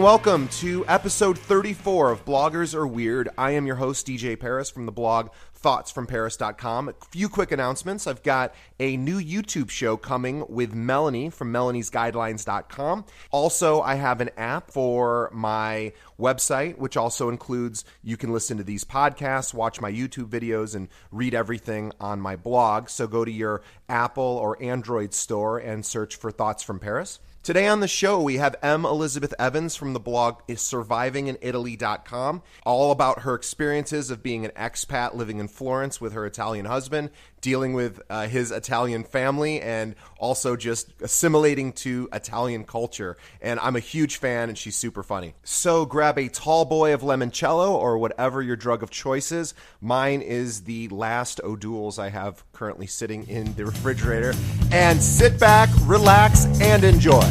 and welcome to episode 34 of Bloggers Are Weird. I am your host, DJ Paris, from the blog thoughtsfromparis.com. A few quick announcements. I've got a new YouTube show coming with Melanie from melaniesguidelines.com. Also, I have an app for my website, which also includes you can listen to these podcasts, watch my YouTube videos, and read everything on my blog. So go to your Apple or Android store and search for Thoughts from Paris. Today on the show, we have M. Elizabeth Evans from the blog survivinginitaly.com, all about her experiences of being an expat living in Florence with her Italian husband, dealing with his Italian family, and also just assimilating to Italian culture. And I'm a huge fan, and she's super funny. So grab a tall boy of limoncello or whatever your drug of choice is. Mine is the last O'Doul's I have currently sitting in the refrigerator. And sit back, relax, and enjoy.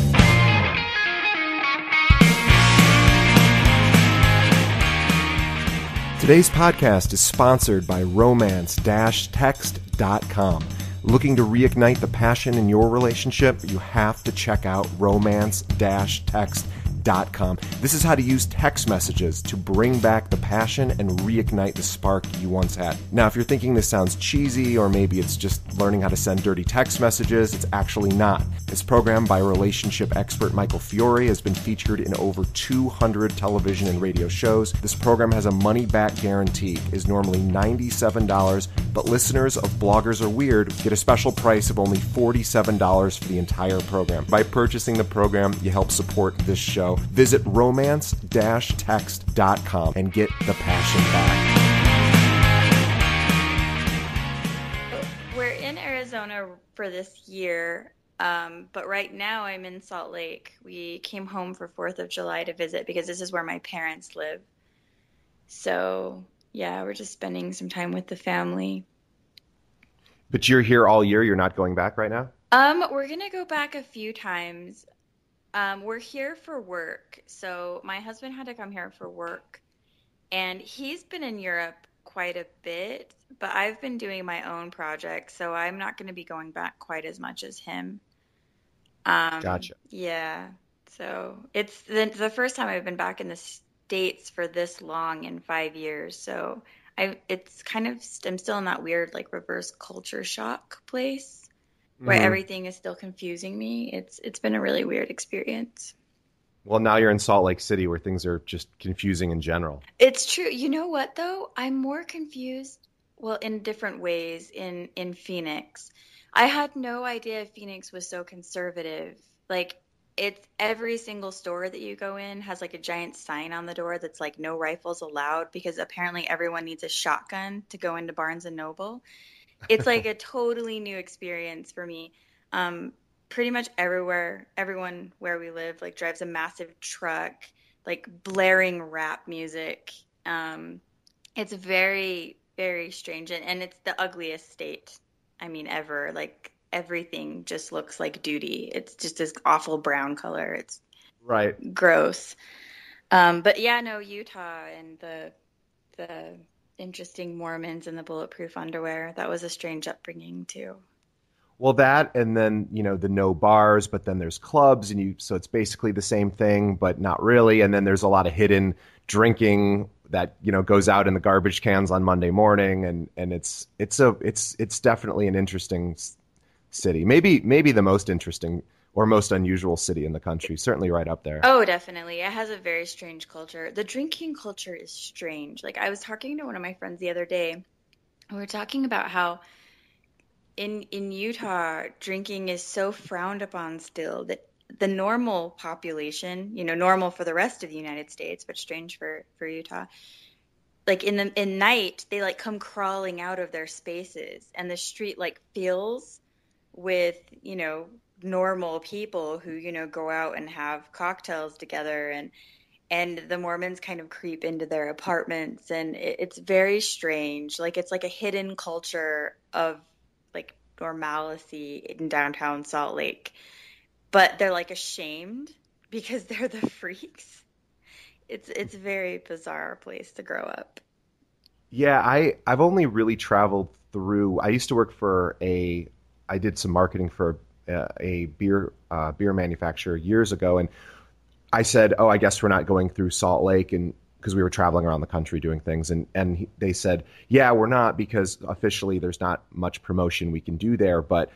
Today's podcast is sponsored by romance-text.com. Looking to reignite the passion in your relationship? You have to check out romance-text.com. This is how to use text messages to bring back the passion and reignite the spark you once had. Now, if you're thinking this sounds cheesy, or maybe it's just learning how to send dirty text messages, it's actually not. This program by relationship expert Michael Fiore has been featured in over 200 television and radio shows. This program has a money-back guarantee, is normally $97, but listeners of Bloggers Are Weird get a special price of only $47 for the entire program. By purchasing the program, you help support this show. Visit romance-text.com and get the passion back. We're in Arizona for this year, but right now I'm in Salt Lake. We came home for 4th of July to visit because this is where my parents live. So, yeah, we're just spending some time with the family. But you're here all year? You're not going back right now? We're going to go back a few times. We're here for work. So my husband had to come here for work, and he's been in Europe quite a bit, but I've been doing my own project, so I'm not going to be going back quite as much as him. Gotcha. Yeah. So it's the first time I've been back in the States for this long in 5 years. So I'm still in that weird, like, reverse culture shock place where everything is still confusing me. It's been a really weird experience. Well, now you're in Salt Lake City where things are just confusing in general. It's true. You know what, though? I'm more confused, well, in different ways in Phoenix. I had no idea Phoenix was so conservative. Like, it's every single store that you go in has like a giant sign on the door that's like no rifles allowed, because apparently everyone needs a shotgun to go into Barnes and Noble. It's like a totally new experience for me. Pretty much everyone where we live like drives a massive truck, like blaring rap music. It's very, very strange, and it's the ugliest state, ever. Like, everything just looks like duty. It's just this awful brown color. It's right, gross. But yeah, no, Utah and the interesting Mormons and the bulletproof underwear. That was a strange upbringing too. Well, that, and then, the no bars, but then there's clubs, so it's basically the same thing, but not really. And then there's a lot of hidden drinking that, goes out in the garbage cans on Monday morning. And it's definitely an interesting city. Maybe the most interesting or most unusual city in the country, certainly right up there. Oh, definitely. It has a very strange culture. The drinking culture is strange. Like, I was talking to one of my friends the other day, and we were talking about how in Utah, drinking is so frowned upon still that the normal population, normal for the rest of the United States, but strange for Utah, like in night, they like come crawling out of their spaces, and the street like fills with, normal people who, go out and have cocktails together, and the Mormons kind of creep into their apartments, and it's very strange. Like, it's like a hidden culture of like normalcy in downtown Salt Lake, but they're like ashamed because they're the freaks. It's a very bizarre place to grow up. Yeah, I've only really traveled through. I used to work for I did some marketing for a beer manufacturer years ago, and I said, "Oh, I guess we're not going through Salt Lake," and because we were traveling around the country doing things, they said, "Yeah, we're not because officially there's not much promotion we can do there." But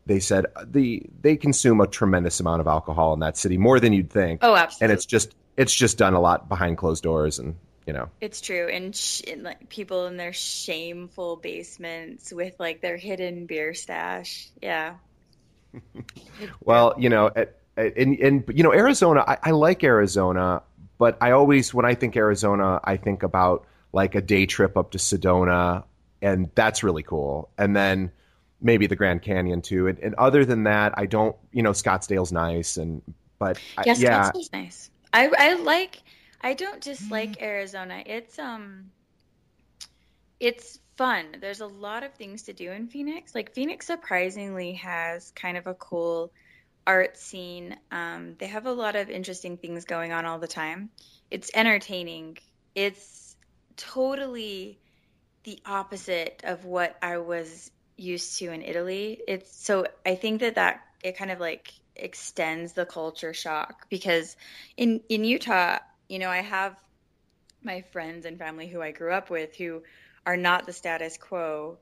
they said they consume a tremendous amount of alcohol in that city, more than you'd think, Oh, and absolutely. it's just done a lot behind closed doors, and you know. It's true. And like people in their shameful basements with like their hidden beer stash. Yeah, it's true. Well, you know, Arizona, I like Arizona, but I always, when I think Arizona, I think about like a day trip up to Sedona, and that's really cool. And then maybe the Grand Canyon too. And other than that, I don't, you know, Scottsdale's nice, but Yeah, yeah, Scottsdale's nice. I like I don't dislike Arizona. It's fun. There's a lot of things to do in Phoenix. Like Phoenix surprisingly has kind of a cool art scene. They have a lot of interesting things going on all the time. It's entertaining. It's totally the opposite of what I was used to in Italy. It's so I think that it kind of like extends the culture shock because in Utah, I have my friends and family who I grew up with who are not the status quo.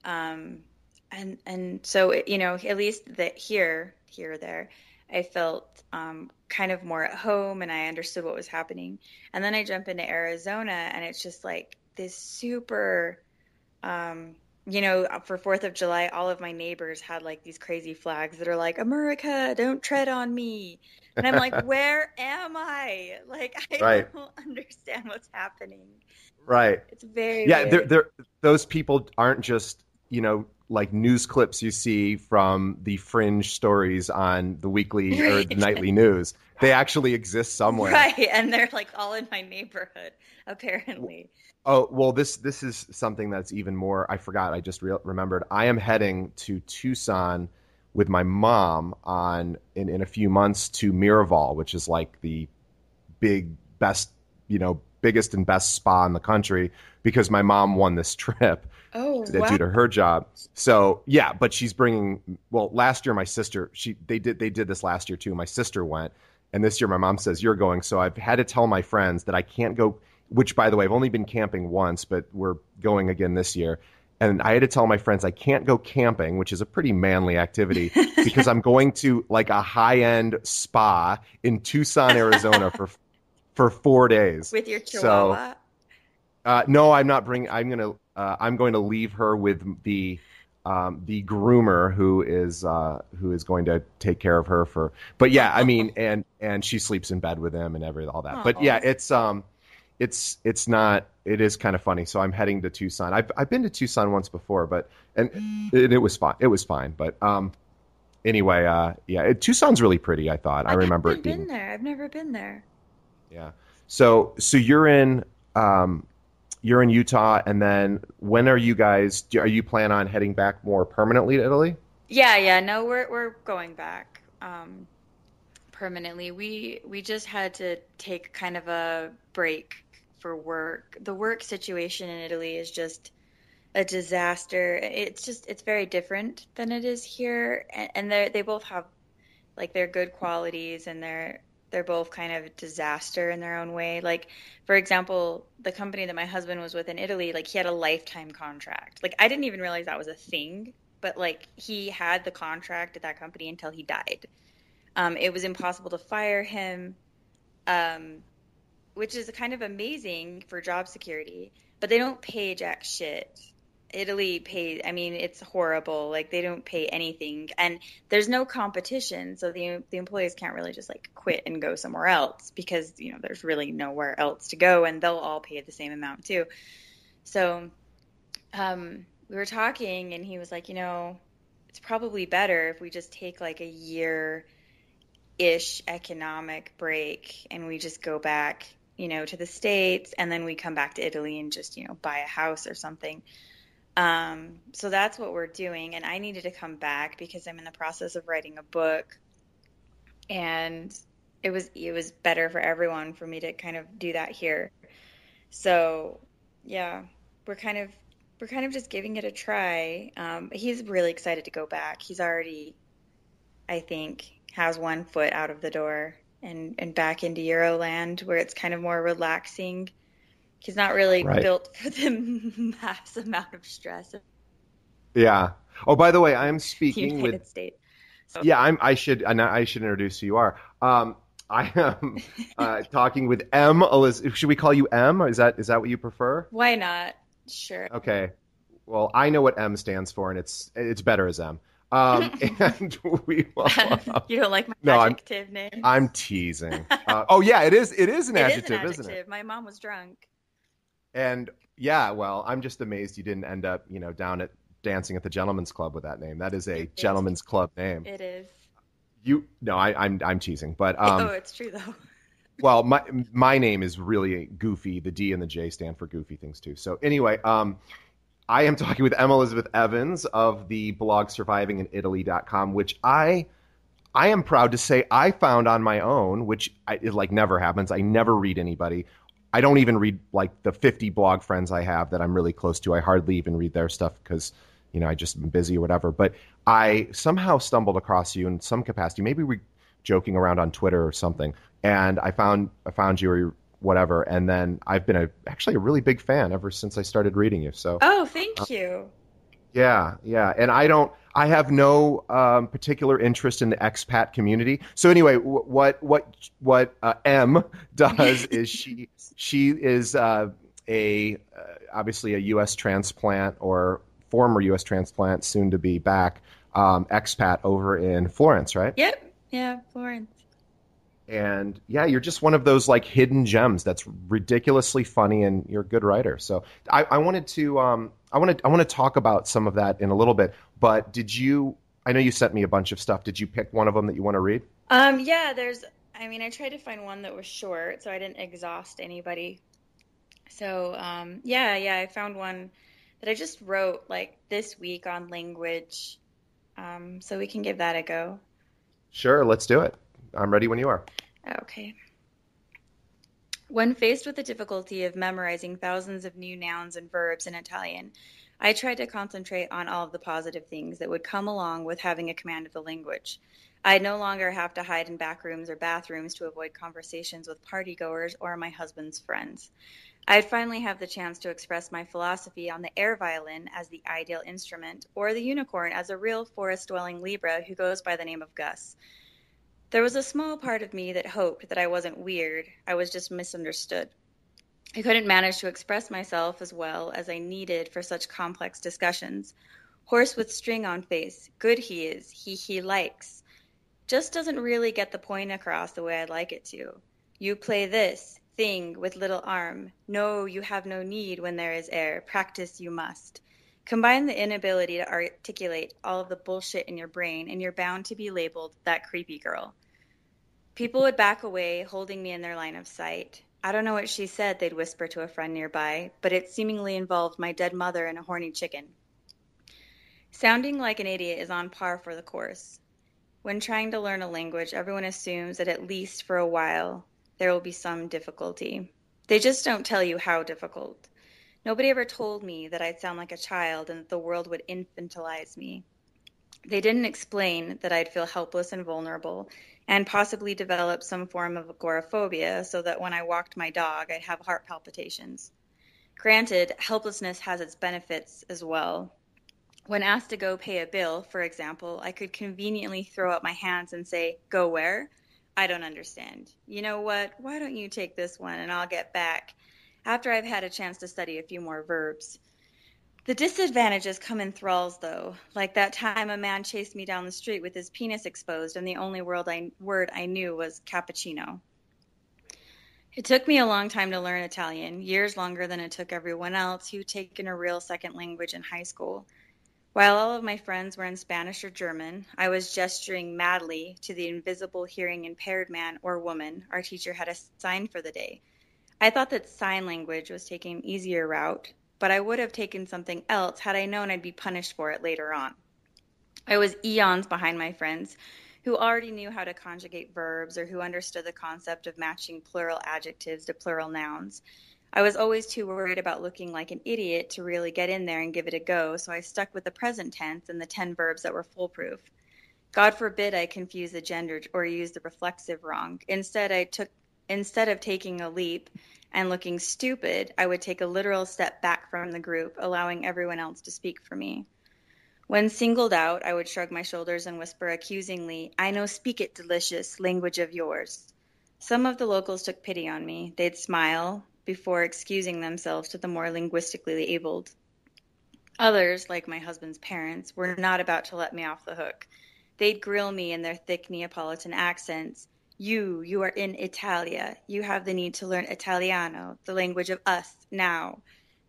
Um, and so at least that here or there, I felt kind of more at home and I understood what was happening. And then I jump into Arizona and it's just like this super for 4th of July, all of my neighbors had like these crazy flags that are like, America, don't tread on me. And I'm like, where am I? Like, I right, don't understand what's happening. right. It's very Yeah, weird. those people aren't just, you know, like news clips you see from the fringe stories on the weekly or the Right. nightly news. They actually exist somewhere. Right. And they're like all in my neighborhood, apparently. Oh, well, this is something that's even more. I forgot. I just remembered. I am heading to Tucson with my mom in a few months to Miraval, which is like the big best, you know, biggest and best spa in the country because my mom won this trip Oh, wow. due to her job. So yeah, but she's bringing. Well, last year my sister they did this last year too. My sister went, and this year my mom says you're going. So I've had to tell my friends that I can't go. Which, by the way, I've only been camping once, but we're going again this year. And I had to tell my friends I can't go camping, which is a pretty manly activity, because I'm going to like a high end spa in Tucson, Arizona for 4 days. With your So chihuahua. no, I'm not bringing. I'm going to leave her with the groomer who is going to take care of her for. But yeah, I mean, and she sleeps in bed with him and all that. But yeah, Oh, it's not. It is kind of funny. So I'm heading to Tucson. I've been to Tucson once before, but and it was fine. It was fine. But anyway, yeah, Tucson's really pretty. I thought I I remember it haven't being. been there. I've never been there. Yeah. So um you're in Utah, and then when are you guys? Are you plan on heading back more permanently to Italy? Yeah, yeah. No, we're going back. Permanently. We just had to take kind of a break for work. The work situation in Italy is just a disaster. It's very different than it is here, and they both have like their good qualities and they're both kind of a disaster in their own way. Like for example, the company that my husband was with in Italy, like he had a lifetime contract. Like I didn't even realize that was a thing, but like he had the contract at that company until he died. It was impossible to fire him, um, which is kind of amazing for job security, but they don't pay jack shit. Italy pays, I mean, it's horrible. Like they don't pay anything and there's no competition. So the employees can't really just like quit and go somewhere else because, there's really nowhere else to go and they'll all pay the same amount too. So, we were talking and he was like, it's probably better if we just take like a year ish economic break and we just go back, to the States and then we come back to Italy and just, buy a house or something. So that's what we're doing. And I needed to come back because I'm in the process of writing a book and it was better for everyone for me to kind of do that here. So yeah, we're kind of we're kind of just giving it a try. He's really excited to go back. He's already, I think, has one foot out of the door and back into Euroland where it's kind of more relaxing. He's not really Right. built for the mass amount of stress of Yeah. Oh, by the way, I'm the speaking with. United States. So, Yeah, I should introduce who you are. I am talking with M. Should we call you M? Is that what you prefer? why not? Sure. Okay. Well, I know what M stands for, and it's better as M. And we will. You don't like my No, adjective names? I'm teasing. Oh yeah, it is an It is an adjective, isn't it? adjective. My mom was drunk. And yeah, well, I'm just amazed you didn't end up, down at dancing at the Gentleman's Club with that name. That is a It is. Gentleman's Club name. It is. You no, I'm teasing, but Oh, it's true though. well, my name is really goofy. The D and the J stand for goofy things too. So anyway, I am talking with Emma Elizabeth Evans of the blog survivinginitaly.com, which I am proud to say I found on my own, which it like never happens. I never read anybody. I don't even read like the 50 blog friends I have that I'm really close to. I hardly even read their stuff because, I just been busy or whatever. But I somehow stumbled across you in some capacity. Maybe we joking around on Twitter or something. And I found you or whatever. And then I've been actually a really big fan ever since I started reading you. So Oh, thank you. yeah, yeah, and I have no particular interest in the expat community. So anyway, what M does is she is a obviously a U.S. transplant or former U.S. transplant, soon to be back expat over in Florence, right? Yep. Yeah, Florence. And yeah, you're just one of those like hidden gems that's ridiculously funny, and you're a good writer. So I wanted to I want to talk about some of that in a little bit. But I know you sent me a bunch of stuff. Did you pick one of them that you want to read? Yeah, I tried to find one that was short so I didn't exhaust anybody. So, yeah, I found one that I just wrote like this week on language. So we can give that a go. Sure, let's do it. I'm ready when you are. Okay. When faced with the difficulty of memorizing thousands of new nouns and verbs in Italian, I tried to concentrate on all of the positive things that would come along with having a command of the language. I'd no longer have to hide in back rooms or bathrooms to avoid conversations with partygoers or my husband's friends. I'd finally have the chance to express my philosophy on the air violin as the ideal instrument, or the unicorn as a real forest-dwelling Libra who goes by the name of Gus. There was a small part of me that hoped that I wasn't weird, I was just misunderstood. I couldn't manage to express myself as well as I needed for such complex discussions. Horse with string on face, good he is, he likes. Just doesn't really get the point across the way I'd like it to. You play this thing with little arm. No, you have no need when there is air. Practice you must. Combine the inability to articulate all of the bullshit in your brain, and you're bound to be labeled that creepy girl. People would back away, holding me in their line of sight. I don't know what she said, they'd whisper to a friend nearby, but it seemingly involved my dead mother and a horny chicken. Sounding like an idiot is on par for the course. When trying to learn a language, everyone assumes that at least for a while there will be some difficulty. They just don't tell you how difficult. Nobody ever told me that I'd sound like a child and that the world would infantilize me. They didn't explain that I'd feel helpless and vulnerable and possibly develop some form of agoraphobia so that when I walked my dog, I'd have heart palpitations. Granted, helplessness has its benefits as well. When asked to go pay a bill, for example, I could conveniently throw up my hands and say, "Go where? I don't understand. You know what? Why don't you take this one and I'll get back after I've had a chance to study a few more verbs." The disadvantages come in thralls, though, like that time a man chased me down the street with his penis exposed and the only word I knew was cappuccino. It took me a long time to learn Italian, years longer than it took everyone else who'd taken a real second language in high school. While all of my friends were in Spanish or German, I was gesturing madly to the invisible hearing impaired man or woman our teacher had assigned for the day. I thought that sign language was taking an easier route, but I would have taken something else had I known I'd be punished for it later on. I was eons behind my friends who already knew how to conjugate verbs or who understood the concept of matching plural adjectives to plural nouns. I was always too worried about looking like an idiot to really get in there and give it a go, so I stuck with the present tense and the 10 verbs that were foolproof. God forbid I confuse the gender or use the reflexive wrong. Instead of taking a leap and looking stupid, I would take a literal step back from the group, allowing everyone else to speak for me. When singled out, I would shrug my shoulders and whisper accusingly, "I no speak it delicious language of yours." Some of the locals took pity on me. They'd smile before excusing themselves to the more linguistically abled. Others, like my husband's parents, were not about to let me off the hook. They'd grill me in their thick Neapolitan accents. You are in Italia. You have the need to learn Italiano, the language of us, now.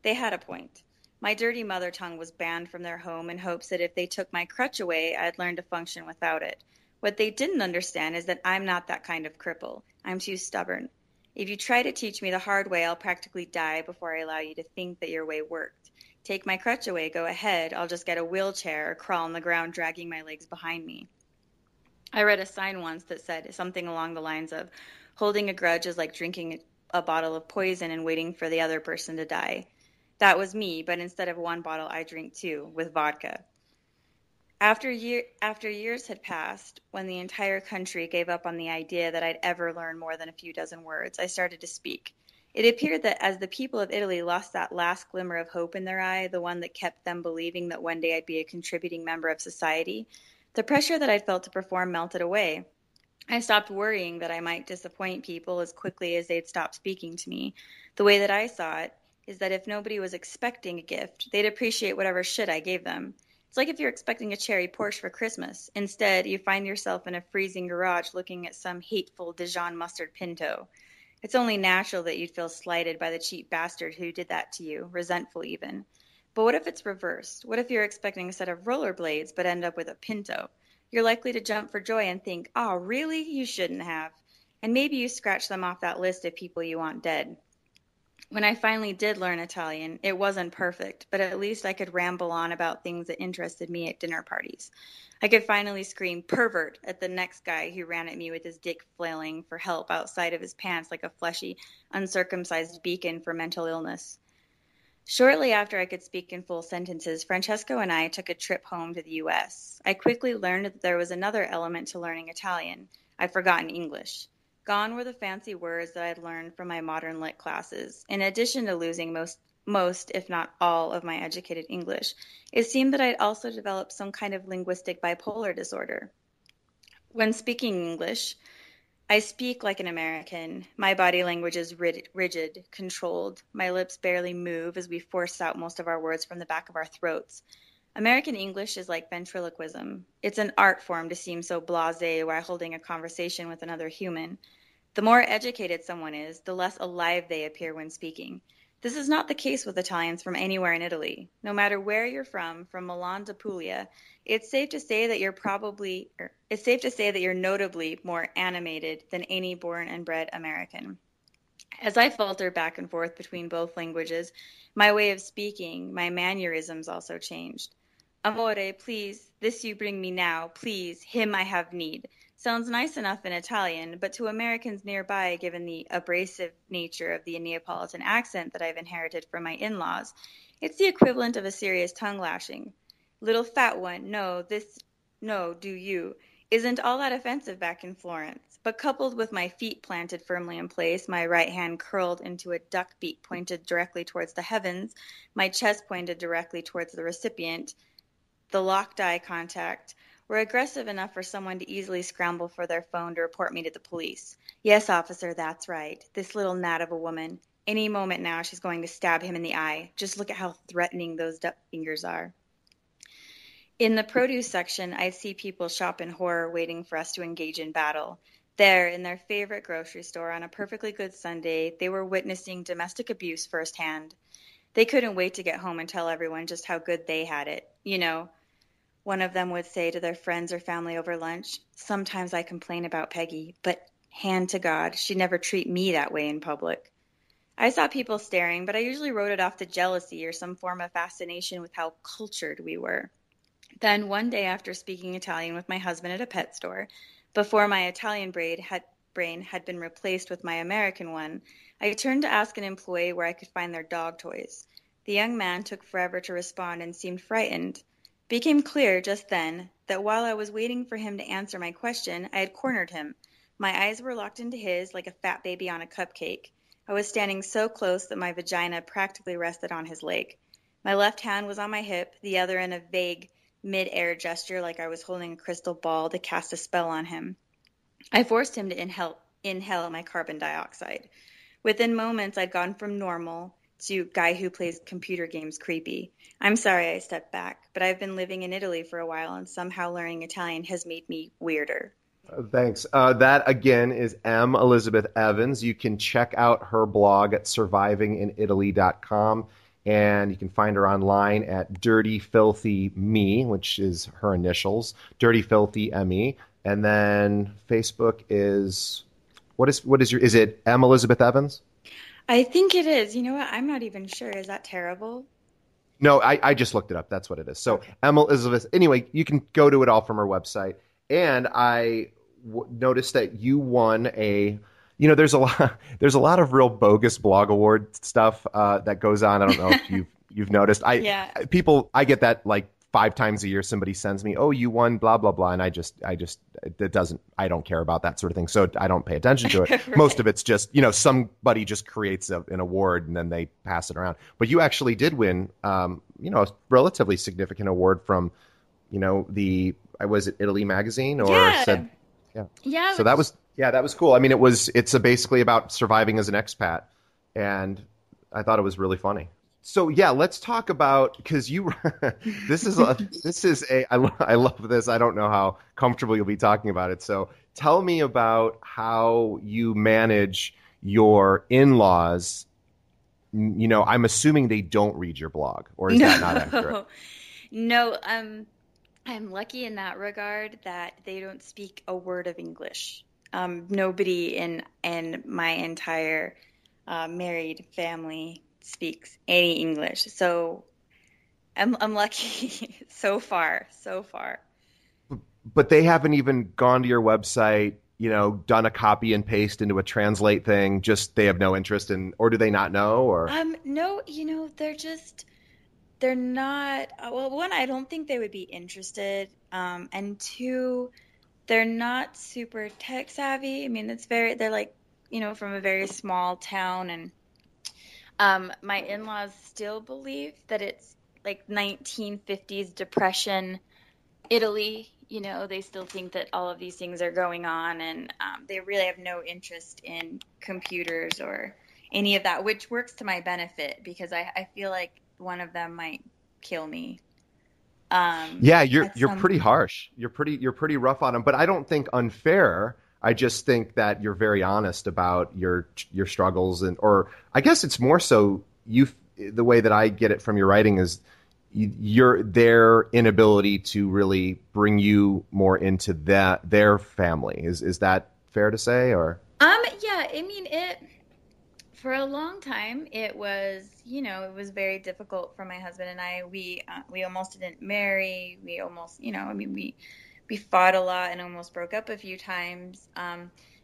They had a point. My dirty mother tongue was banned from their home in hopes that if they took my crutch away, I'd learn to function without it. What they didn't understand is that I'm not that kind of cripple. I'm too stubborn. If you try to teach me the hard way, I'll practically die before I allow you to think that your way worked. Take my crutch away, go ahead. I'll just get a wheelchair or crawl on the ground dragging my legs behind me. I read a sign once that said something along the lines of, holding a grudge is like drinking a bottle of poison and waiting for the other person to die. That was me, but instead of one bottle, I drink two, with vodka. After years had passed, when the entire country gave up on the idea that I'd ever learn more than a few dozen words, I started to speak. It appeared that as the people of Italy lost that last glimmer of hope in their eye, the one that kept them believing that one day I'd be a contributing member of society, the pressure that I'd felt to perform melted away. I stopped worrying that I might disappoint people as quickly as they'd stop speaking to me. The way that I saw it is that if nobody was expecting a gift, they'd appreciate whatever shit I gave them. It's like if you're expecting a cherry Porsche for Christmas. Instead, you find yourself in a freezing garage looking at some hateful Dijon mustard Pinto. It's only natural that you'd feel slighted by the cheap bastard who did that to you, resentful even. But what if it's reversed? What if you're expecting a set of rollerblades but end up with a Pinto? You're likely to jump for joy and think, "Oh, really? You shouldn't have." And maybe you scratch them off that list of people you want dead. When I finally did learn Italian, it wasn't perfect, but at least I could ramble on about things that interested me at dinner parties. I could finally scream pervert at the next guy who ran at me with his dick flailing for help outside of his pants like a fleshy, uncircumcised beacon for mental illness. Shortly after I could speak in full sentences, Francesco and I took a trip home to the U.S. I quickly learned that there was another element to learning Italian. I'd forgotten English. Gone were the fancy words that I'd learned from my modern lit classes. In addition to losing most, if not all, of my educated English, it seemed that I'd also developed some kind of linguistic bipolar disorder. When speaking English, I speak like an American. My body language is rigid, controlled. My lips barely move as we force out most of our words from the back of our throats. American English is like ventriloquism. It's an art form to seem so blasé while holding a conversation with another human. The more educated someone is, the less alive they appear when speaking. This is not the case with Italians from anywhere in Italy. No matter where you're from Milan to Puglia, it's safe to say that you're notably more animated than any born and bred American. As I falter back and forth between both languages, my way of speaking, my mannerisms also changed. Amore, please, this you bring me now, please, him I have need. Sounds nice enough in Italian, but to Americans nearby, given the abrasive nature of the Neapolitan accent that I've inherited from my in-laws, it's the equivalent of a serious tongue lashing. Little fat one, no, do you, isn't all that offensive back in Florence. But coupled with my feet planted firmly in place, my right hand curled into a duck beak pointed directly towards the heavens, my chest pointed directly towards the recipient, the locked eye contact, were aggressive enough for someone to easily scramble for their phone to report me to the police. Yes, officer, that's right. This little gnat of a woman. Any moment now she's going to stab him in the eye. Just look at how threatening those duck fingers are. In the produce section, I see people shop in horror waiting for us to engage in battle. There, in their favorite grocery store on a perfectly good Sunday, they were witnessing domestic abuse firsthand. They couldn't wait to get home and tell everyone just how good they had it. You know, one of them would say to their friends or family over lunch, "Sometimes I complain about Peggy, but hand to God, she'd never treat me that way in public." I saw people staring, but I usually wrote it off to jealousy or some form of fascination with how cultured we were. Then one day after speaking Italian with my husband at a pet store, before my Italian brain had been replaced with my American one, I turned to ask an employee where I could find their dog toys. The young man took forever to respond and seemed frightened. It became clear just then that while I was waiting for him to answer my question, I had cornered him. My eyes were locked into his like a fat baby on a cupcake. I was standing so close that my vagina practically rested on his leg. My left hand was on my hip, the other in a vague mid-air gesture like I was holding a crystal ball to cast a spell on him. I forced him to inhale my carbon dioxide. Within moments, I'd gone from normal to guy who plays computer games creepy. I'm sorry I stepped back, but I've been living in Italy for a while and somehow learning Italian has made me weirder. Thanks. That again is M. Elizabeth Evans. You can check out her blog at survivinginitaly.com, and you can find her online at Dirty Filthy Me, which is her initials, Dirty Filthy ME. And then Facebook is what is your, is it M. Elizabeth Evans? I think it is. You know what? I'm not even sure. Is that terrible? No, I just looked it up. That's what it is. So Okay. Emma Elizabeth. Anyway, you can go to it all from her website. And I noticed that you won a. There's a lot. There's a lot of real bogus blog award stuff that goes on. I don't know if you've noticed. Yeah. I get that like 5 times a year. Somebody sends me, "Oh, you won," blah blah blah, and I just it doesn't. I don't care about that sort of thing, so I don't pay attention to it. Most of Right. it's just somebody just creates an award and then they pass it around. But you actually did win, a relatively significant award from, the I was it Italy magazine or Yeah. said, yeah. Yeah, So that was yeah, that was cool. I mean, it's basically about surviving as an expat, and I thought it was really funny. So yeah, let's talk about because you I love this. I don't know how comfortable you'll be talking about it. So tell me about how you manage your in-laws. I'm assuming they don't read your blog, or is that not accurate? no. No, I'm lucky in that regard that they don't speak a word of English. Nobody in my entire married family speaks any English. So I'm lucky so far, so far. But they haven't even gone to your website, done a copy and paste into a translate thing. Just they have no interest in, or do they not know, or No, they're not, well, one, I don't think they would be interested. And two, they're not super tech savvy. I mean, they're like, from a very small town, and my in-laws still believe that it's like 1950s Depression Italy. They still think that all of these things are going on, and they really have no interest in computers or any of that, which works to my benefit because I feel like one of them might kill me yeah, you're at you're some pretty point. harsh. You're pretty rough on them, but I don't think unfair. I just think that you're very honest about your struggles, and or I guess it's more so the way that I get it from your writing is your their inability to really bring you more into their family. Is that fair to say, or Yeah, I mean it for a long time it was very difficult for my husband and I. We almost didn't marry. We almost, I mean we fought a lot and almost broke up a few times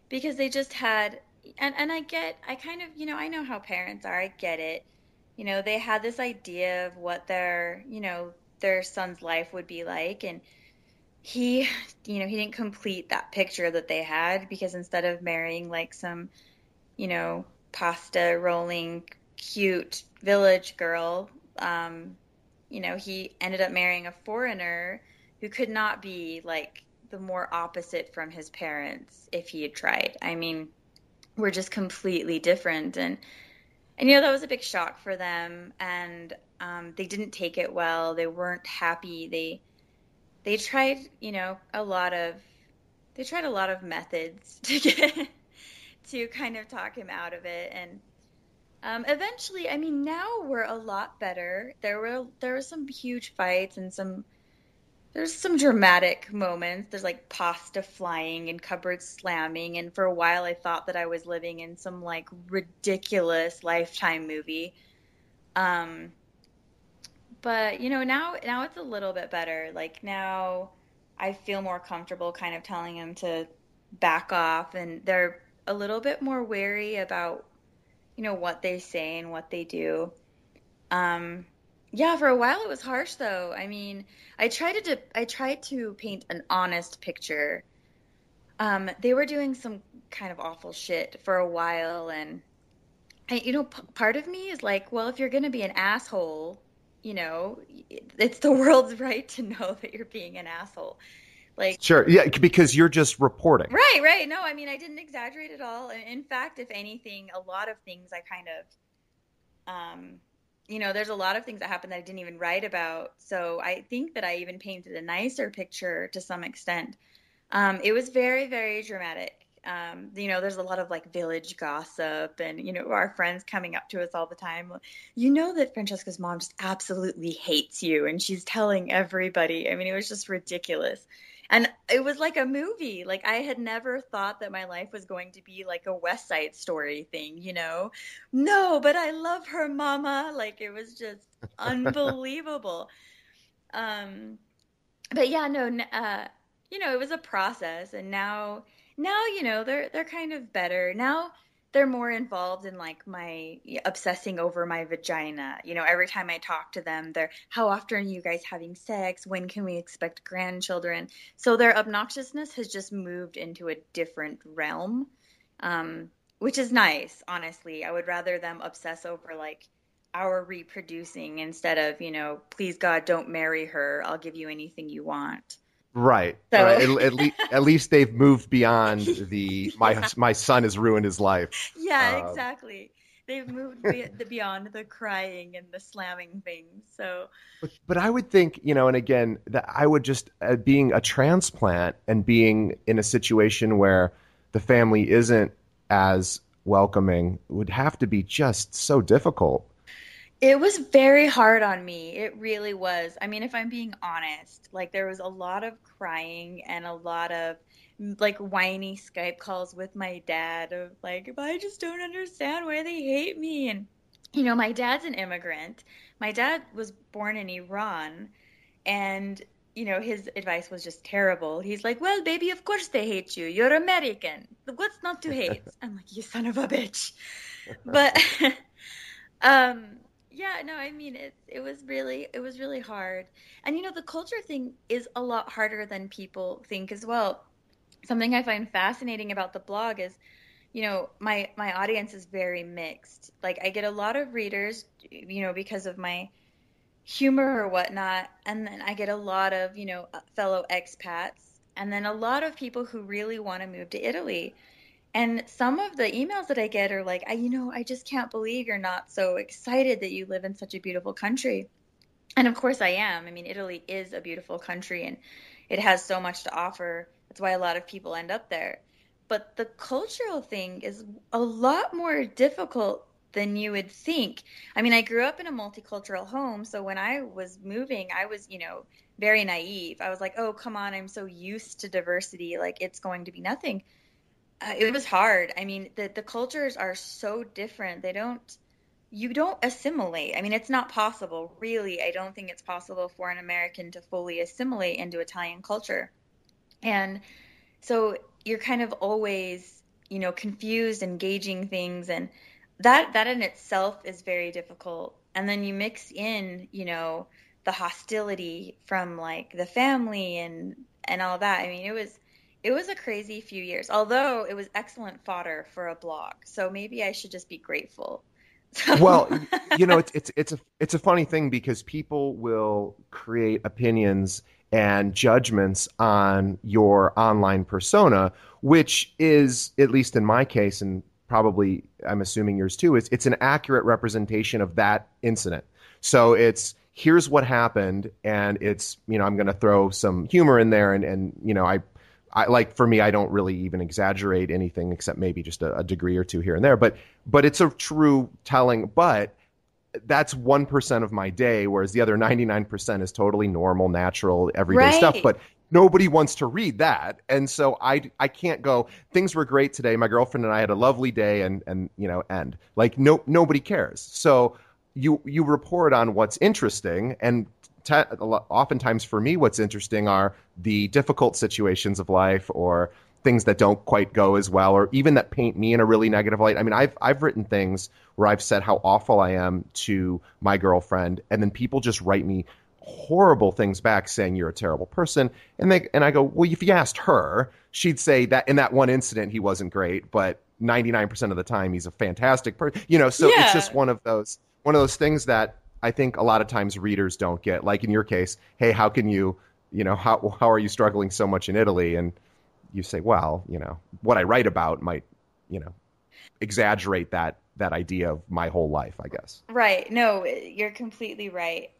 because they just had and I kind of, I know how parents are. I get it. They had this idea of what their son's life would be like, and he he didn't complete that picture that they had because instead of marrying like some pasta rolling, cute village girl. He ended up marrying a foreigner who could not be like the more opposite from his parents if he had tried. I mean, we're just completely different, and that was a big shock for them, and they didn't take it well. They weren't happy. They tried, they tried a lot of methods to get to kind of talk him out of it, and eventually, I mean, now we're a lot better. There were some huge fights and there's some dramatic moments. There's like pasta flying and cupboards slamming, and for a while I thought that I was living in some like ridiculous Lifetime movie. Um, but now it's a little bit better. Like now I feel more comfortable kind of telling him to back off, and they're a little bit more wary about what they say and what they do. Um, Yeah, for a while it was harsh though. I mean, I tried to paint an honest picture. They were doing some kind of awful shit for a while, and p part of me is like, well, if you're gonna be an asshole, it's the world's right to know that you're being an asshole. Like, Sure. Yeah, because you're just reporting. right, right. No, I mean, I didn't exaggerate at all. In fact, if anything, a lot of things I kind of there's a lot of things that happened that I didn't even write about. So I think that I even painted a nicer picture to some extent. It was very, very dramatic. There's a lot of like village gossip and, our friends coming up to us all the time. You know that Francesca's mom just absolutely hates you and she's telling everybody. I mean, it was just ridiculous. And it was like a movie. Like I had never thought that my life was going to be like a West Side Story thing. No, but I love her mama. Like it was just unbelievable. Um, but yeah, no, it was a process, and now, they're kind of better. Now they're more involved in like my obsessing over my vagina. Every time I talk to them, they're, how often are you guys having sex? When can we expect grandchildren? So their obnoxiousness has just moved into a different realm, which is nice, honestly. I would rather them obsess over like our reproducing instead of, please God, don't marry her. I'll give you anything you want. Right, So, right. At least they've moved beyond the yeah, my son has ruined his life. yeah, Um, exactly. They've moved beyond the crying and the slamming things. So, but I would think, and again, that I would just being a transplant and being in a situation where the family isn't as welcoming would have to be just so difficult. it was very hard on me. It really was. I mean, if I'm being honest, like there was a lot of crying and a lot of like whiny Skype calls with my dad of like, I just don't understand why they hate me. And, my dad's an immigrant. My dad was born in Iran, and, his advice was just terrible. He's like, well, baby, of course they hate you. You're American. What's not to hate? I'm like, you son of a bitch. But Um, yeah, no, I mean it was really hard. And the culture thing is a lot harder than people think as well. Something I find fascinating about the blog is, my audience is very mixed. Like I get a lot of readers, because of my humor or whatnot, and then I get a lot of, fellow expats, and then a lot of people who really want to move to Italy. And some of the emails that I get are like, I just can't believe you're not so excited that you live in such a beautiful country. And of course I am. I mean, Italy is a beautiful country and it has so much to offer. That's why a lot of people end up there. But the cultural thing is a lot more difficult than you would think. I mean, I grew up in a multicultural home, so when I was moving, I was, very naive. I was like, oh, come on, I'm so used to diversity, like it's going to be nothing. It was hard. I mean, the cultures are so different. You don't assimilate. I mean, it's not possible, really. I don't think it's possible for an American to fully assimilate into Italian culture. And so you're kind of always, confused and gauging things, and that in itself is very difficult. And then you mix in, the hostility from like the family and all that. I mean, it was a crazy few years. Although it was excellent fodder for a blog. So maybe I should just be grateful. So Well, it's a funny thing because people will create opinions and judgments on your online persona, which is, at least in my case, and probably I'm assuming yours too, is it's an accurate representation of that incident. So it's here's what happened, and it's, I'm going to throw some humor in there, and I like for me, I don't really even exaggerate anything except maybe just a degree or two here and there. But it's a true telling. But that's 1% of my day, whereas the other 99% is totally normal, natural, everyday stuff. right. But nobody wants to read that, and so I can't go. Things were great today. My girlfriend and I had a lovely day, and end like nobody cares. So you report on what's interesting and oftentimes for me, what's interesting are the difficult situations of life or things that don't quite go as well, or even that paint me in a really negative light. I mean, I've written things where I've said how awful I am to my girlfriend, and then people just write me horrible things back saying you're a terrible person. And I go, well, if you asked her, she'd say that in that one incident he wasn't great, but 99% of the time he's a fantastic person. So it's just Yeah. one of those things that I think a lot of times readers don't get. Like in your case, hey, how can you, how are you struggling so much in Italy? And you say, well, what I write about might, you know, exaggerate that idea of my whole life, I guess. Right. No, you're completely right.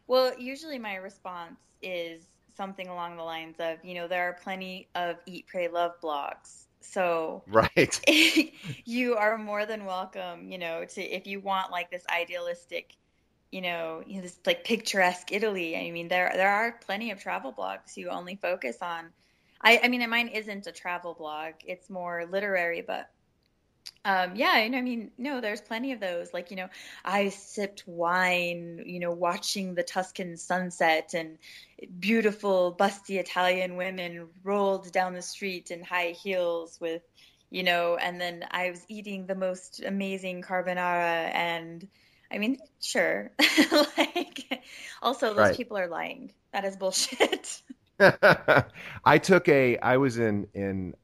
Well, usually my response is something along the lines of, there are plenty of Eat, Pray, Love blogs. So Right. you are more than welcome, to if you want like this idealistic, this like picturesque Italy. I mean, there are plenty of travel blogs who only focus on. I mean, mine isn't a travel blog; it's more literary, but yeah, and I mean, no, there's plenty of those. Like, I sipped wine, watching the Tuscan sunset and beautiful, busty Italian women rolled down the street in high heels with, and then I was eating the most amazing carbonara. And I mean, sure. Like, also, those Right. people are lying. That is bullshit. I was in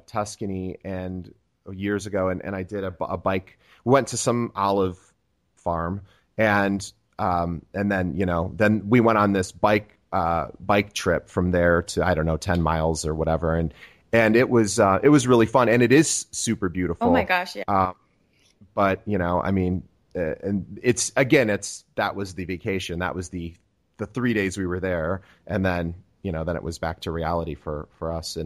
Tuscany and years ago, and I did a bike. Went to some olive farm, and then then we went on this bike trip from there to, I don't know, 10 miles or whatever, and it was really fun, and it is super Oh my beautiful. gosh, yeah. Um, but I mean, and that was the vacation. That was the 3 days we were there, and then it was back to reality for us.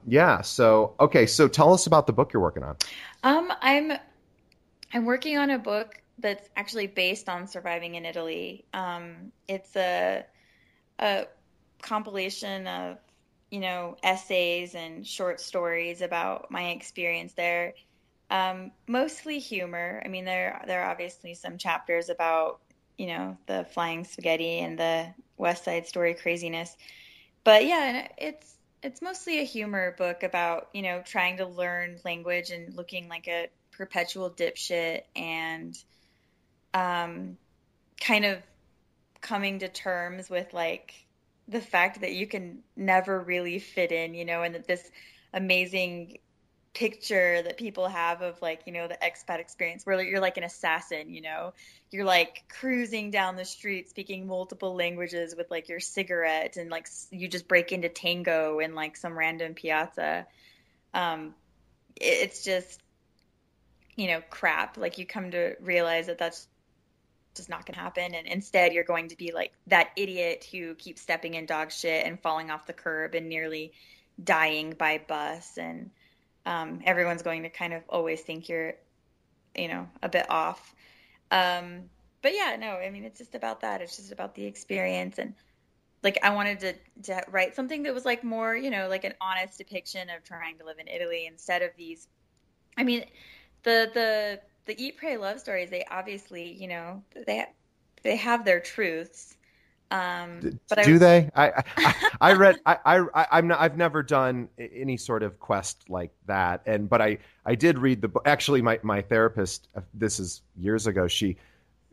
Yeah. So okay, so tell us about the book you're working on. Um, I'm I'm working on a book that's actually based on surviving in Italy. It's a compilation of, essays and short stories about my experience there. Mostly humor. I mean, there are obviously some chapters about, the flying spaghetti and the West Side Story craziness. But yeah, and it's mostly a humor book about, trying to learn language and looking like a perpetual dipshit and um kind of coming to terms with like the fact that you can never really fit in, and that this amazing picture that people have of like, the expat experience where you're like an assassin, you're like cruising down the street speaking multiple languages with like your cigarette and like you just break into tango in like some random piazza. Um, it's just, crap. Like you come to realize that that's just not going to happen. And instead, you're going to be like that idiot who keeps stepping in dog shit and falling off the curb and nearly dying by bus. And everyone's going to kind of always think you're, a bit off. Um, but yeah, no, I mean, it's just about that. It's just about the experience. And like, I wanted to write something that was like more, like an honest depiction of trying to live in Italy instead of these. I mean, the Eat, Pray, Love stories, they obviously, they have their truths. But I Do they? I read I've never done any sort of quest like that, but I did read the book. Actually, my therapist, this is years ago.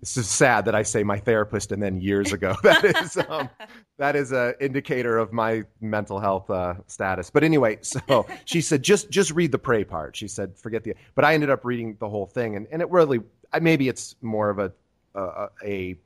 This is sad that I say my therapist and then years ago. That is a indicator of my mental health status. But anyway, so she said just read the pray part. She said forget the. But I ended up reading the whole thing, and it really, maybe it's more of a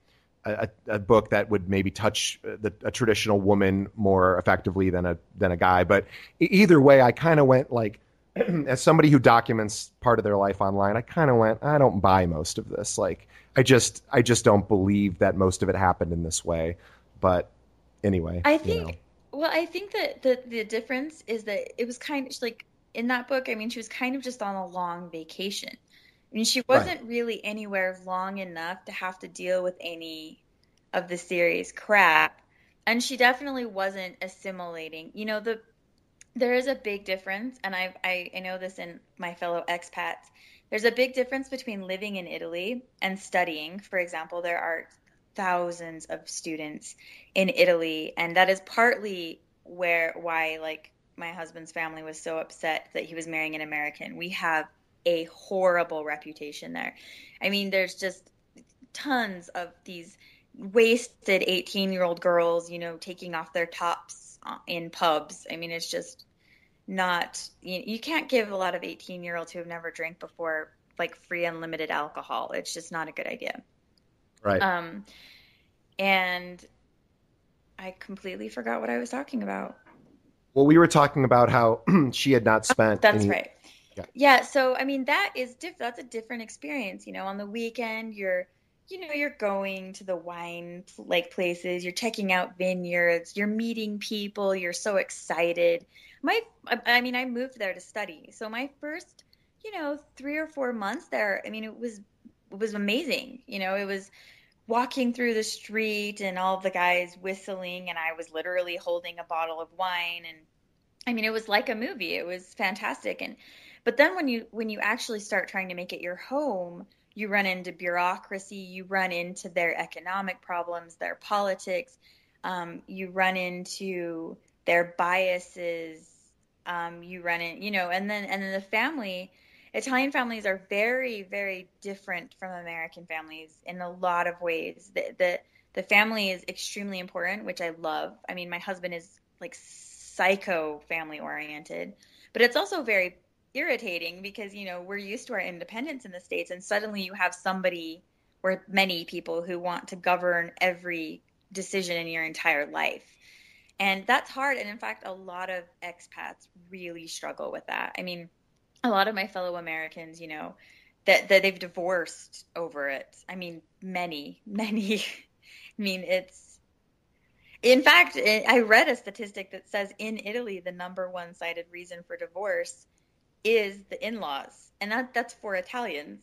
book that would maybe touch a traditional woman more effectively than a guy. But either way, I kind of went like, as somebody who documents part of their life online, I kind of went, I don't buy most of this. Like, I just don't believe that most of it happened in this way. But anyway, I think, well, I think that the difference is that it was kind of like in that book, I mean, she was kind of just on a long vacation. I mean, she Right. wasn't really anywhere long enough to have to deal with any of the series crap. And she definitely wasn't assimilating. There is a big difference, and I know this in my fellow expats. There's a big difference between living in Italy and studying. For example, there are thousands of students in Italy, and that is partly why like my husband's family was so upset that he was marrying an American. We have a horrible reputation there. I mean, there's just tons of these wasted 18-year-old girls, taking off their tops in pubs. I mean, it's just not, you can't give a lot of 18-year-olds who have never drank before like free unlimited alcohol. It's just not a good idea. Right. Um, and I completely forgot what I was talking about. Well, we were talking about how she had not spent That's any. right. Yeah. Yeah, so I mean that's a different experience, on the weekend you're going to the wine like places, you're checking out vineyards, you're meeting people, you're so excited. I mean I moved there to study. So my first, 3 or 4 months there, I mean it was amazing. It was walking through the street and all the guys whistling and I was literally holding a bottle of wine, and I mean, it was like a movie. It was fantastic. But then when you actually start trying to make it your home, you run into bureaucracy, you run into their economic problems, their politics, you run into their biases, you run in, and then the family, Italian families are very, very different from American families in a lot of ways. The family is extremely important, which I love. I mean, my husband is like psycho family oriented, but it's also very irritating because, we're used to our independence in the States, and suddenly you have somebody or many people who want to govern every decision in your entire life. And that's hard. And in fact, a lot of expats really struggle with that. I mean, a lot of my fellow Americans, that they've divorced over it. I mean, many, many. I mean, in fact, I read a statistic that says in Italy, the number one cited reason for divorce is the in-laws, and that's for Italians.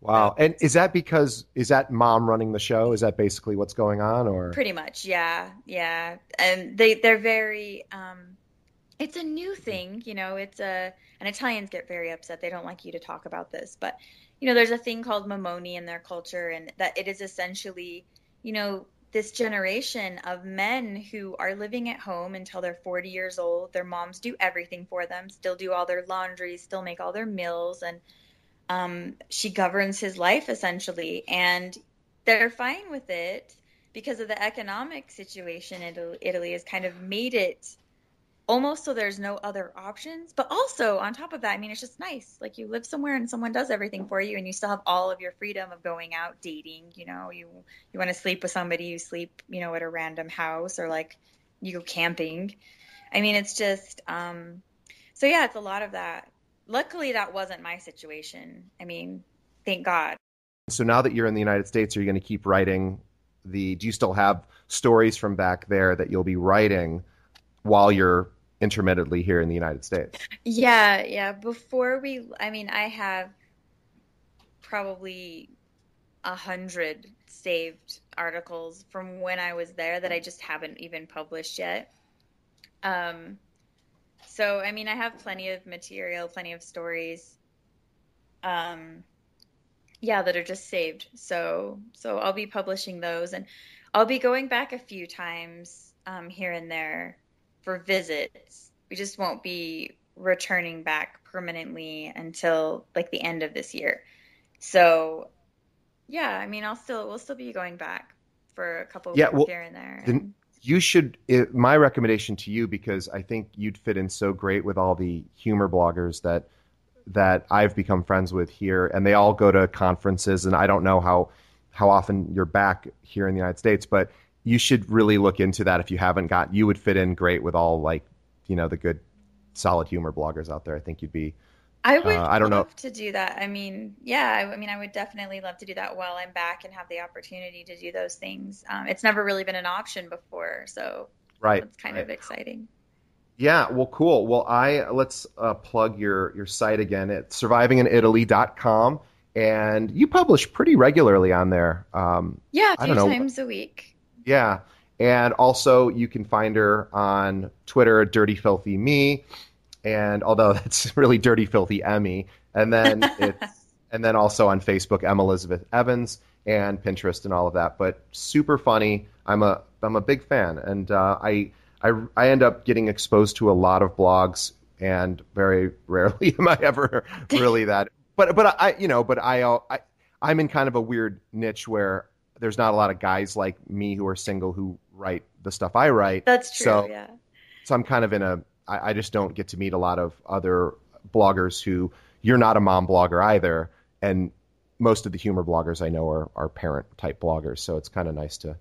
So Wow. And is that mom running the show? Is that basically what's going on, or? pretty much, yeah, yeah. And they're very, it's a new thing, and Italians get very upset. They don't like you to talk about this, but there's a thing called mamoni in their culture, and that it is essentially, this generation of men who are living at home until they're 40 years old. Their moms do everything for them, still do all their laundry, still make all their meals, and she governs his life essentially. And they're fine with it because of the economic situation. Italy has kind of made it almost so there's no other options. But also on top of that, I mean, it's just nice. Like you live somewhere and someone does everything for you, and you still have all of your freedom of going out, dating. You want to sleep with somebody, you sleep, at a random house, or like you go camping. I mean, it's just so yeah, it's a lot of that. Luckily, that wasn't my situation. I mean, thank God. So now that you're in the United States, are you going to keep writing do you still have stories from back there that you'll be writing while you're intermittently here in the United States? Yeah, yeah. I mean, I have probably 100 saved articles from when I was there that I just haven't even published yet. Um, so I mean, I have plenty of material, plenty of stories, um, yeah, that are just saved. So I'll be publishing those, and I'll be going back a few times, here and there for visits. We just won't be returning back permanently until like the end of this year. So yeah, I mean, we'll still be going back for a couple of Yeah, weeks well, here and there. then you should. My recommendation to you, because I think you'd fit in so great with all the humor bloggers that I've become friends with here, and they all go to conferences. And I don't know how often you're back here in the United States, but you should really look into that if you haven't got. You would fit in great with all like the good, solid humor bloggers out there. I think you'd be. I would I don't know. love to do that. I mean, yeah, I mean, I would definitely love to do that while I'm back and have the opportunity to do those things. It's never really been an option before, so Right, that's kind right. of exciting. Yeah, well, cool. Well, let's plug your site again at survivinginitaly.com, and you publish pretty regularly on there. Yeah, a I don't few know. times a week. Yeah, and also you can find her on Twitter, Dirty Filthy Me, and although that's really Dirty Filthy Emmy, and then also on Facebook, M Elizabeth Evans, and Pinterest and all of that. But super funny. I'm a big fan, and I end up getting exposed to a lot of blogs, and very rarely am I ever really that. But I'm in kind of a weird niche where there's not a lot of guys like me who are single who write the stuff I write. That's true, So yeah. so I'm kind of in a I just don't get to meet a lot of other bloggers who you're not a mom blogger either, and most of the humor bloggers I know are parent type bloggers. So it's kind of nice to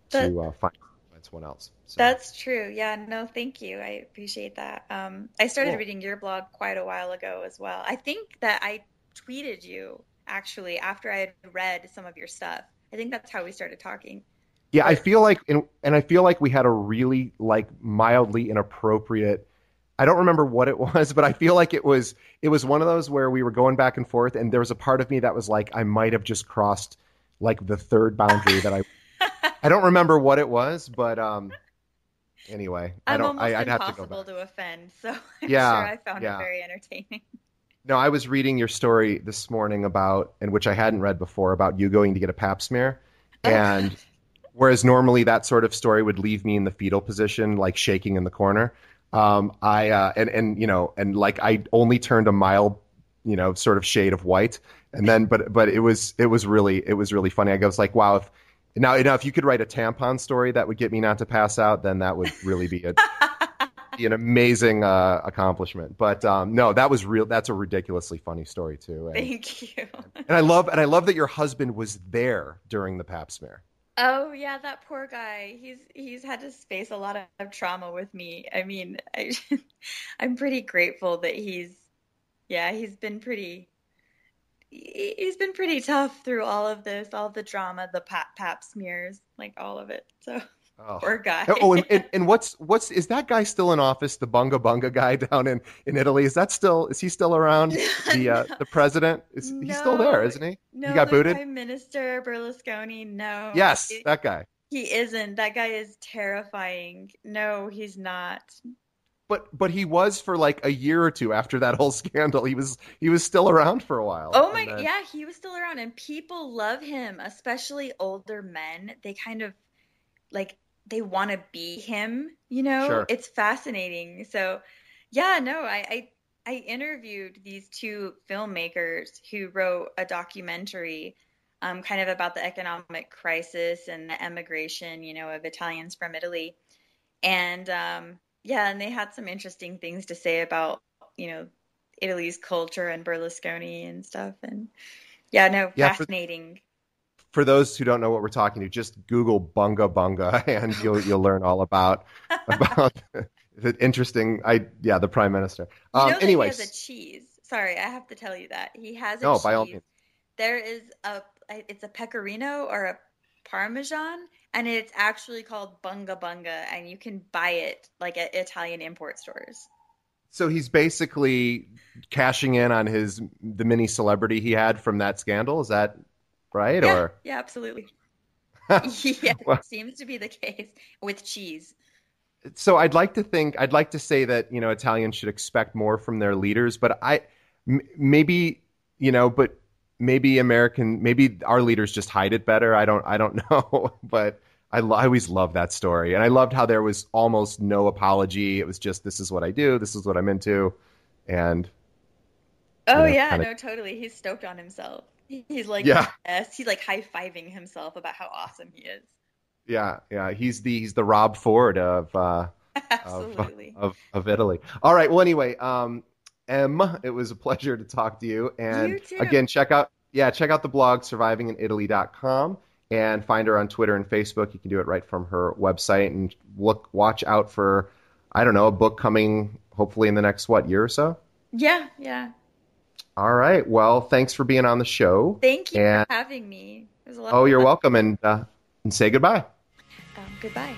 That find someone else. So that's true. Yeah, no, thank you. I appreciate that. I started cool. reading your blog quite a while ago as well. I think that I tweeted you actually after I had read some of your stuff. I think that's how we started talking. Yeah, I But feel like, and I feel like we had a really like mildly inappropriate. I don't remember what it was, but I feel like it was one of those where we were going back and forth, and there was a part of me that was like I might have just crossed like the third boundary that I don't remember what it was, but anyway, I I'm don't almost I'd have to go impossible back. to offend, so I'm sure Yeah, I found it yeah. very entertaining. No, I was reading your story this morning about, and which I hadn't read before, about you going to get a pap smear, Oh God. and whereas normally that sort of story would leave me in the fetal position, like shaking in the corner. I and and like I only turned a mild, sort of shade of white, and then but it was really funny. I was like, wow, if now if you could write a tampon story that would get me not to pass out, then that would really be an amazing accomplishment. But no, that was real. That's a ridiculously funny story too, Thank you. and I love that your husband was there during the pap smear. Oh yeah, that poor guy. He's had to face a lot of trauma with me. I mean, I'm pretty grateful that yeah, he's been pretty tough through all of this, all the drama, the pap smears, like all of it. So Oh, poor guy. oh, and what's is that guy still in office? The Bunga Bunga guy down in Italy, is he still around? The president, is he's still there, No, isn't he? He no, got the booted. Prime Minister Berlusconi, no, Yes, that guy. he isn't. That guy is terrifying. No, he's not. But he was for like a year or two after that whole scandal. He was still around for a while, Oh and my, then yeah, he was still around and people love him, especially older men. They kind of like they want to be him, you know? sure. It's fascinating. So, yeah, no, I interviewed these two filmmakers who wrote a documentary kind of about the economic crisis and the emigration, of Italians from Italy. And yeah, and they had some interesting things to say about, you know, Italy's culture and Berlusconi and stuff. And yeah, no, Yeah, fascinating. for those who don't know what we're talking to, just Google Bunga Bunga, and you'll learn all about the interesting. The prime minister. You know that he has a Anyways, cheese. Sorry, I have to tell you that. He has a no, by all cheese. means. There is it's a pecorino or a parmesan, and it's actually called bunga bunga, and you can buy it like at Italian import stores. So he's basically cashing in on the mini celebrity he had from that scandal. Is that right? Yeah, Or yeah, absolutely. Yeah, well, seems to be the case with cheese. so I'd like to say that Italians should expect more from their leaders, but maybe but maybe our leaders just hide it better. I don't know, but I always loved that story, and I loved how there was almost no apology. It was just, this is what I do, this is what I'm into, and Oh yeah, kind of no, totally. He's stoked on himself. He's like, yeah. yes, he's like high-fiving himself about how awesome he is. Yeah. He's the Rob Ford of Absolutely. of Italy. All right. Well, anyway, Em, it was a pleasure to talk to you. And You too. again, check out the blog survivinginitaly.com and find her on Twitter and Facebook. You can do it right from her website, and watch out for, I don't know, a book coming hopefully in the next year or so. Yeah, yeah. All right. Well, thanks for being on the show. Thank you for And having me. It was a lot oh, of you're fun. welcome, and say goodbye. Goodbye.